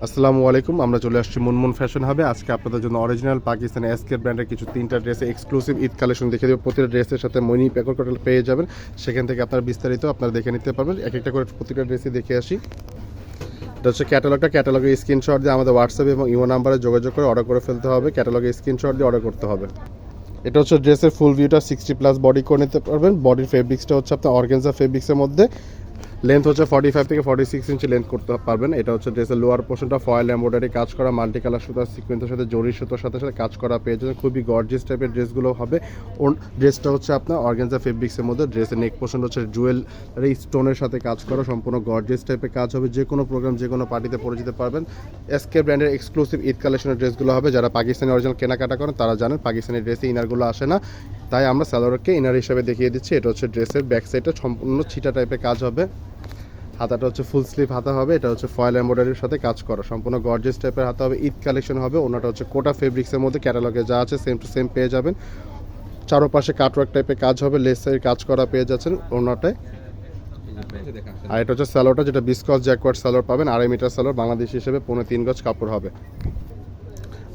আসসালামু আলাইকুম। আমরা চলে আসছি মুনমুন ফ্যাশন হাবে। আজকে আপনাদের জন্য অরিজিনাল পাকিস্তানি এসকে ব্র্যান্ডের কিছু 3টা ড্রেসে এক্সক্লুসিভ ঈদ কালেকশন দেখিয়ে দেব। প্রতিটা ড্রেসের সাথে মনি প্যাকেট টোটাল পেয়ে যাবেন। সেখান থেকে আপনারা বিস্তারিত আপনারা দেখে নিতে পারবেন। এক একটা করে প্রতিটা ড্রেসই দেখে আসি। এটা হচ্ছে ক্যাটালগের স্ক্রিনশট দিয়ে আমাদের হোয়াটসঅ্যাপ এবং ইমো নাম্বারে যোগাযোগ করে অর্ডার করে ফেলতে হবে। ক্যাটালগের স্ক্রিনশট দিয়ে অর্ডার করতে হবে। এটা হচ্ছে ড্রেসের ফুল ভিউটা 60+ বডি করে নিতে পারবেন। বডির ফেব্রিক্সটা হচ্ছে আপনার অর্গানজা ফেব্রিক্সের মধ্যে। লেন্থ হচ্ছে 45 থেকে 46 ইঞ্চি লেন্থ করতে পারবেন। এটা হচ্ছে ড্রেসের লোয়ার পোর্শনটা ফয়েল এমব্রয়ডারি কাজ করা, মাল্টি কালার সুতার সিকোয়েন্সের সাথে জরি সুতোর সাথে সাথে কাজ করা পেয়ে যাবেন। খুবই গর্জিয়াস টাইপের ড্রেসগুলো হবে। ড্রেসটা হচ্ছে আপনার অর্গানজা ফেব্রিক্সের মধ্যে। ড্রেসের নেক পোর্শন হচ্ছে জুয়েলারি স্টোনের সাথে কাজ করা, সম্পূর্ণ গর্জিয়াস টাইপের কাজ হবে। যে কোনো প্রোগ্রাম যে কোনো পার্টিতে পরে যেতে পারবেন। এসকে ব্র্যান্ডের এক্সক্লুসিভ ঈদ কালেকশনের ড্রেসগুলো হবে। যারা পাকিস্তানি অরিজিনাল কেনাকাটা করেন তারা জানেন পাকিস্তানি ড্রেসে ইনারগুলো আসে না, তাই আমরা সালোয়ারকে ইনার হিসাবে দেখিয়ে দিচ্ছি। এটা হচ্ছে ড্রেসের ব্যাক সাইডটা সম্পূর্ণ ছিটা টাইপের কাজ হবে। হাতাটা হচ্ছে ফুল স্লিভ হাতা হবে। এটা হচ্ছে ফয়েল এমব্রয়ডারির সাথে কাজ করা, সম্পূর্ণ গর্জিয়াস টাইপের হাতা হবে। ঈদ কালেকশন হবে। ওনাটা হচ্ছে কোটা ফেব্রিক্সের মধ্যে। ক্যাটালগে যা আছে সেম টু সেম পেয়ে যাবেন। চারোপাশে কাটওয়ার্ক টাইপের কাজ হবে, লেস সাইড কাজ করা পেয়ে যাচ্ছেন ওনাটায়। আর এটা হচ্ছে সালোয়ারটা, যেটা বিসকস জ্যাকওয়ার্ড সালোয়ার পাবেন। 2.5 মিটার সালোয়ার, বাংলাদেশি হিসেবে 3.5 গজ কাপড় হবে।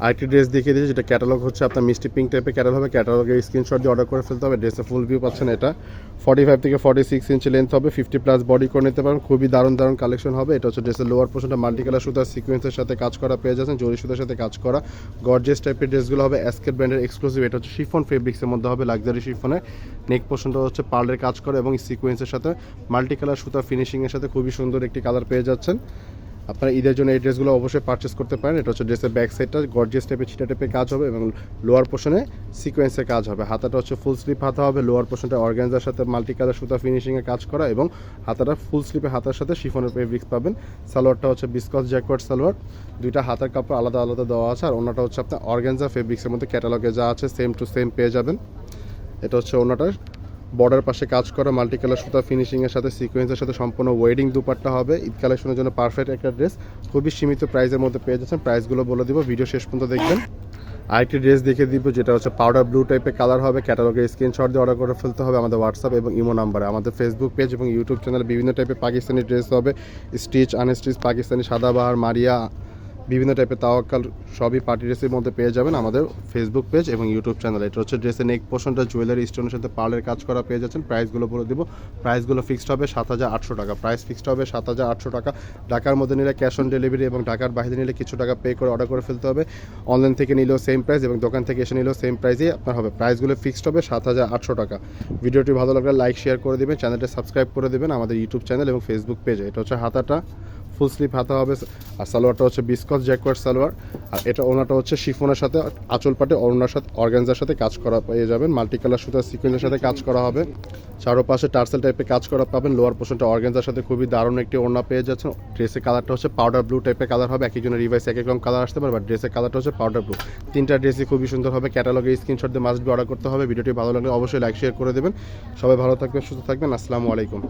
আরেকটি ড্রেস দেখিয়ে দিয়েছি, যেটা ক্যাটালগ হচ্ছে আপনার মিষ্টি পিঙ্ক টাইপের ক্যাটালগ হবে। ক্যাটালগের স্ক্রিনশট দিয়ে অর্ডার করে ফেলতে হবে। ড্রেসের ফুল ভিউ পাচ্ছেন। এটা 45 থেকে 46 ইঞ্চি লেন্থ হবে। 50+ বডি করে নিতে পারেন। খুবই দারুণ কালেকশন হবে। এটা হচ্ছে ড্রেসের লোয়ার পোর্শনটা মাল্টি কালার সুতার সিকোয়েন্সের সাথে কাজ করা পেয়ে যাচ্ছেন, জরি সুতার সাথে কাজ করা গর্জিয়াস টাইপের ড্রেসগুলো হবে। এসকে ব্র্যান্ডের এক্সক্লুসিভ। এটা হচ্ছে শিফন ফেব্রিক্সের মধ্যে হবে, লাক্সারি শিফনের। নেক পোর্শনটা হচ্ছে পার্লের কাজ করা এবং সিকোয়েন্সের সাথে মাল্টি কালার সুতা ফিনিশিংয়ের সাথে খুবই সুন্দর একটি কালার পেয়ে যাচ্ছেন। আপনারা ঈদের জন্য এই ড্রেসগুলো অবশ্যই পারচেস করতে পারেন। এটা হচ্ছে ড্রেসের ব্যাক সাইডটা গর্জিয়াস টাইপের ছিটা টাইপের কাজ হবে এবং লোয়ার পোর্শনে সিকোয়েন্সের কাজ হবে। হাতাটা হচ্ছে ফুল স্লিপ হাতা হবে। লোয়ার পোর্শনটা অর্গানজার সাথে মাল্টি কালার সুতা ফিনিশিংয়ে কাজ করা এবং হাতাটা ফুল স্লিপের হাতার সাথে শিফনের ফেব্রিক্স পাবেন। সালোয়ারটা হচ্ছে বিসকস জ্যাকওয়ার্ড সালোয়ার। দুইটা হাতার কাপড় আলাদা আলাদা দেওয়া আছে। আর ওনাটা হচ্ছে আপনার অর্গানজা ফেব্রিক্সের মধ্যে। ক্যাটালগে যা আছে সেম টু সেম পেয়ে যাবেন। এটা হচ্ছে ওনাটা বর্ডার পাশে কাজ করা মাল্টি কালার সুতা ফিনিশিংয়ের সাথে সিকোয়েন্সের সাথে সম্পূর্ণ ওয়েডিং দুপাট্টা হবে। ঈদ কালেকশনের জন্য পারফেক্ট একটা ড্রেস, খুবই সীমিত প্রাইসের মধ্যে পেয়ে যাচ্ছেন। প্রাইসগুলো বলে দিব, ভিডিও শেষ পর্যন্ত দেখবেন। আরেকটি ড্রেস দেখে দিব, যেটা হচ্ছে পাউডার ব্লু টাইপের কালার হবে। ক্যাটালগের স্ক্রিনশট দিয়ে অর্ডার করে ফেলতে হবে আমাদের হোয়াটসঅ্যাপ এবং ইমো নাম্বারে। আমাদের ফেসবুক পেজ এবং ইউটিউব চ্যানেলে বিভিন্ন টাইপের পাকিস্তানি ড্রেস হবে। স্টিচ, আনস্টিচ, পাকিস্তানি, সাদাবাহার, মারিয়া, বিভিন্ন টাইপের তাওয়াক্কাল সবই পার্টি ড্রেসের মধ্যে পেয়ে যাবেন আমাদের ফেসবুক পেজ এবং ইউটিউব চ্যানেলে। এটা হচ্ছে ড্রেসের নেক পোর্শনটা জুয়েলারি স্টোনের সাথে পার্লের কাজ করা পেয়ে যাচ্ছেন। প্রাইসগুলো বলে দিব। প্রাইসগুলো ফিক্সড হবে 7,800 টাকা। প্রাইস ফিক্সড হবে 7,800 টাকা। ঢাকার মধ্যে নিলে ক্যাশ অন ডেলিভারি এবং ঢাকার বাইরে নিলে কিছু টাকা পে করে অর্ডার করে ফেলতে হবে। অনলাইন থেকে নিলেও সেম প্রাইস এবং দোকান থেকে এসে নিলেও সেম প্রাইসই আপনার হবে। প্রাইসগুলো ফিক্সড হবে 7,800 টাকা। ভিডিওটি ভালো লাগলে লাইক শেয়ার করে দেবেন, চ্যানেলটা সাবস্ক্রাইব করে দেবেন আমাদের ইউটিউব চ্যানেল এবং ফেসবুক পেজে। এটা হচ্ছে হাতাটা ফুল স্লিভ হাতা হবে। আর সালোয়ারটা হচ্ছে বিসকস জ্যাকওয়ার্ড সালোয়ার। আর এটা ওনাটা হচ্ছে শিফনের সাথে আঁচল পাটে ওনার সাথে অর্গানজার সাথে কাজ করা পেয়ে যাবেন। মাল্টি কালার সুতার সিকোয়েন্সের সাথে কাজ করা হবে। চারোপাশে টার্সেল টাইপের কাজ করা পাবেন। লোয়ার পোর্শনটা অর্গানজার সাথে খুবই দারুণ একটি ওড়না পেয়ে যাচ্ছেন। ড্রেসের কালারটা হচ্ছে পাউডার ব্লু টাইপের কালার হবে। এক একজনের রিভাইস এক এক রকম কালার আসতে পারে, বাট ড্রেসের কালারটা হচ্ছে পাউডার ব্লু। 3টা ড্রেসই খুবই সুন্দর হবে। ক্যাটালগের স্ক্রিনশট দিয়ে মাস্ট বি অর্ডার করতে হবে। ভিডিওটি ভালো লাগলে অবশ্যই লাইক শেয়ার করে দেবেন। সবাই ভালো থাকবেন, সুস্থ থাকবেন। আসসালামু আলাইকুম।